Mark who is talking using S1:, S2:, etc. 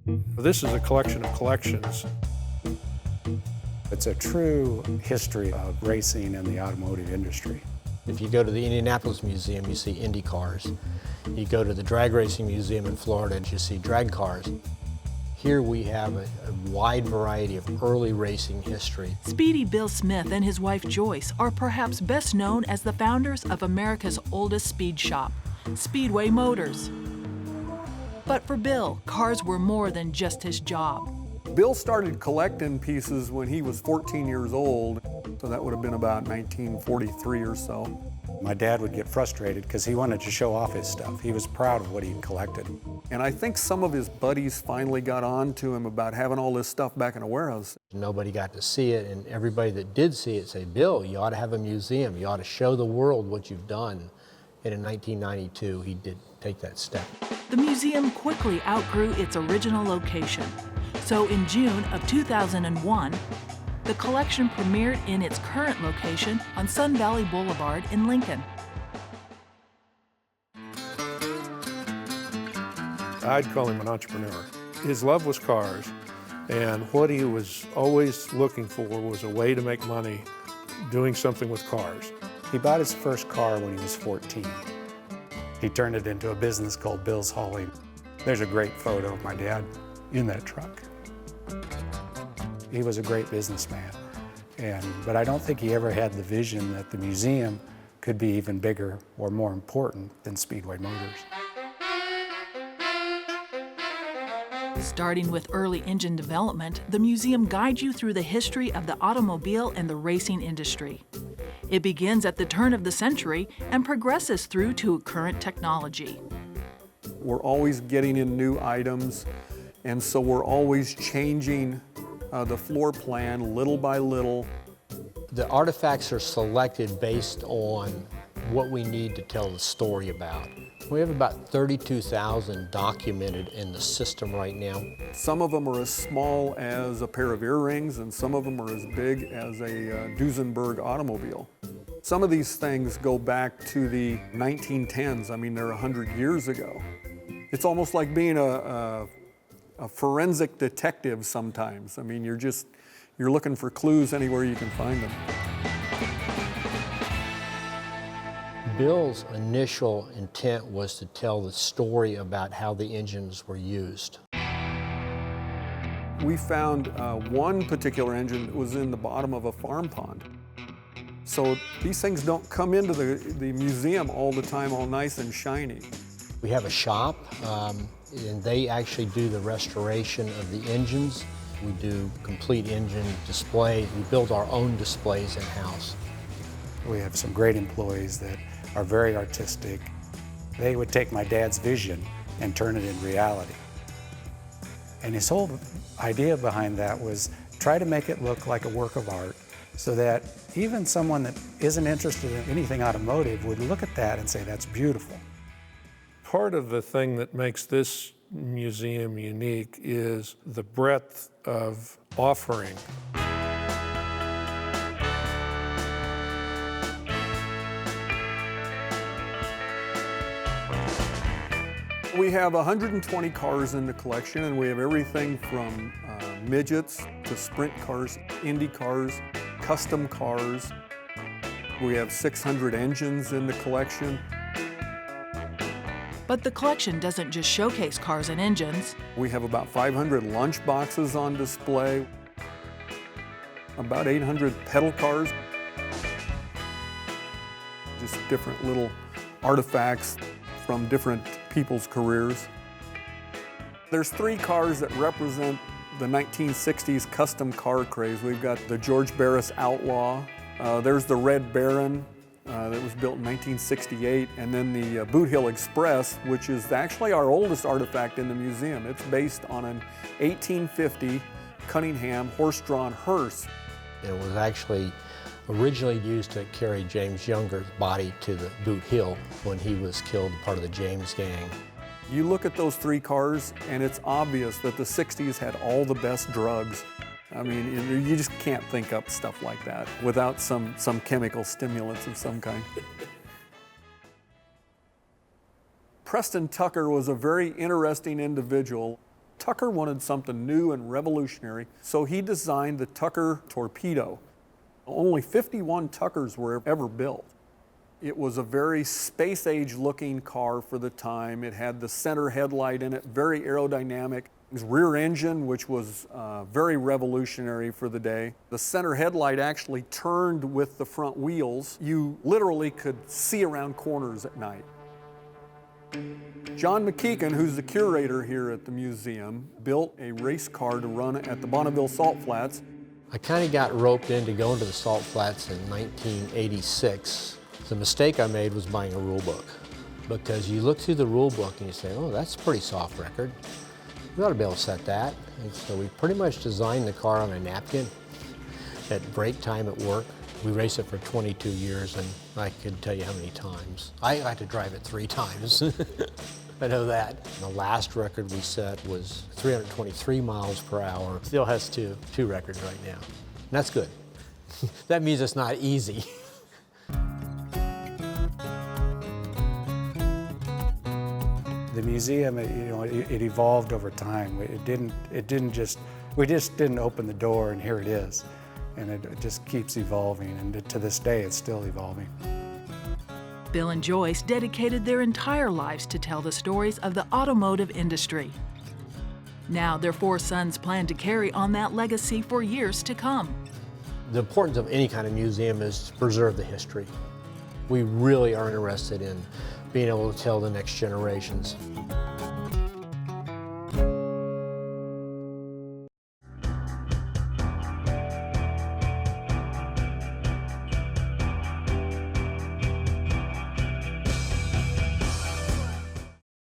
S1: This is a collection of collections.
S2: It's a true history of racing in the automotive industry.
S3: If you go to the Indianapolis Museum, you see Indy cars. You go to the Drag Racing Museum in Florida, and you see drag cars. Here we have a wide variety of early racing history.
S4: Speedy Bill Smith and his wife Joyce are perhaps best known as the founders of America's oldest speed shop, Speedway Motors. But for Bill, cars were more than just his job.
S5: Bill started collecting pieces when he was 14 years old, so that would have been about 1943 or so.
S2: My dad would get frustrated because he wanted to show off his stuff. He was proud of what he collected.
S5: And I think some of his buddies finally got on to him about having all this stuff back in a warehouse.
S3: Nobody got to see it, and everybody that did see it said, Bill, you ought to have a museum. You ought to show the world what you've done. And in 1992, he did take that step.
S4: The museum quickly outgrew its original location. So in June of 2001, the collection premiered in its current location on Sun Valley Boulevard in Lincoln.
S1: I'd call him an entrepreneur. His love was cars, and what he was always looking for was a way to make money doing something with cars.
S2: He bought his first car when he was 14. He turned it into a business called Bill's Hauling. There's a great photo of my dad in that truck. He was a great businessman, but I don't think he ever had the vision that the museum could be even bigger or more important than Speedway Motors.
S4: Starting with early engine development, the museum guides you through the history of the automobile and the racing industry. It begins at the turn of the century and progresses through to current technology.
S5: We're always getting in new items, and so we're always changing the floor plan little by little.
S3: The artifacts are selected based on what we need to tell the story about. We have about 32,000 documented in the system right now.
S5: Some of them are as small as a pair of earrings, and some of them are as big as a Duesenberg automobile. Some of these things go back to the 1910s. I mean, they're 100 years ago. It's almost like being a forensic detective sometimes. I mean, you're looking for clues anywhere you can find them.
S3: Bill's initial intent was to tell the story about how the engines were used.
S5: We found one particular engine that was in the bottom of a farm pond. So these things don't come into the museum all the time all nice and shiny.
S3: We have a shop, and they actually do the restoration of the engines. We do complete engine displays. We build our own displays in-house.
S2: We have some great employees that are very artistic. They would take my dad's vision and turn it into reality. And his whole idea behind that was try to make it look like a work of art so that even someone that isn't interested in anything automotive would look at that and say, that's beautiful.
S1: Part of the thing that makes this museum unique is the breadth of offering.
S5: We have 120 cars in the collection, and we have everything from midgets to sprint cars, Indy cars, custom cars. We have 600 engines in the collection.
S4: But the collection doesn't just showcase cars and engines.
S5: We have about 500 lunch boxes on display, about 800 pedal cars, just different little artifacts from different people's careers. There's 3 cars that represent the 1960s custom car craze. We've got the George Barris Outlaw, there's the Red Baron that was built in 1968, and then the Boot Hill Express, which is actually our oldest artifact in the museum. It's based on an 1850 Cunningham horse-drawn hearse.
S3: It was actually originally used to carry James Younger's body to the Boot Hill when he was killed, part of the James Gang.
S5: You look at those 3 cars, and it's obvious that the 60s had all the best drugs. I mean, you just can't think up stuff like that without some chemical stimulants of some kind. Preston Tucker was a very interesting individual. Tucker wanted something new and revolutionary, so he designed the Tucker Torpedo. Only 51 Tuckers were ever built. It was a very space-age looking car for the time. It had the center headlight in it, very aerodynamic. His rear engine, which was very revolutionary for the day. The center headlight actually turned with the front wheels. You literally could see around corners at night. John McKeegan, who's the curator here at the museum, built a race car to run at the Bonneville Salt Flats.
S3: I kind of got roped into going to the Salt Flats in 1986. The mistake I made was buying a rule book, because you look through the rule book and you say, oh, that's a pretty soft record. We ought to be able to set that. And so we pretty much designed the car on a napkin at break time at work. We raced it for 22 years, and I could tell you how many times. I had to drive it 3 times. I know that. The last record we set was 323 miles per hour. Still has two records right now. And that's good. That means it's not easy.
S2: The museum, it evolved over time. We just didn't open the door and here it is. And it just keeps evolving, and to this day it's still evolving.
S4: Bill and Joyce dedicated their entire lives to tell the stories of the automotive industry. Now their 4 sons plan to carry on that legacy for years to come.
S3: The importance of any kind of museum is to preserve the history. We really are interested in being able to tell the next generations.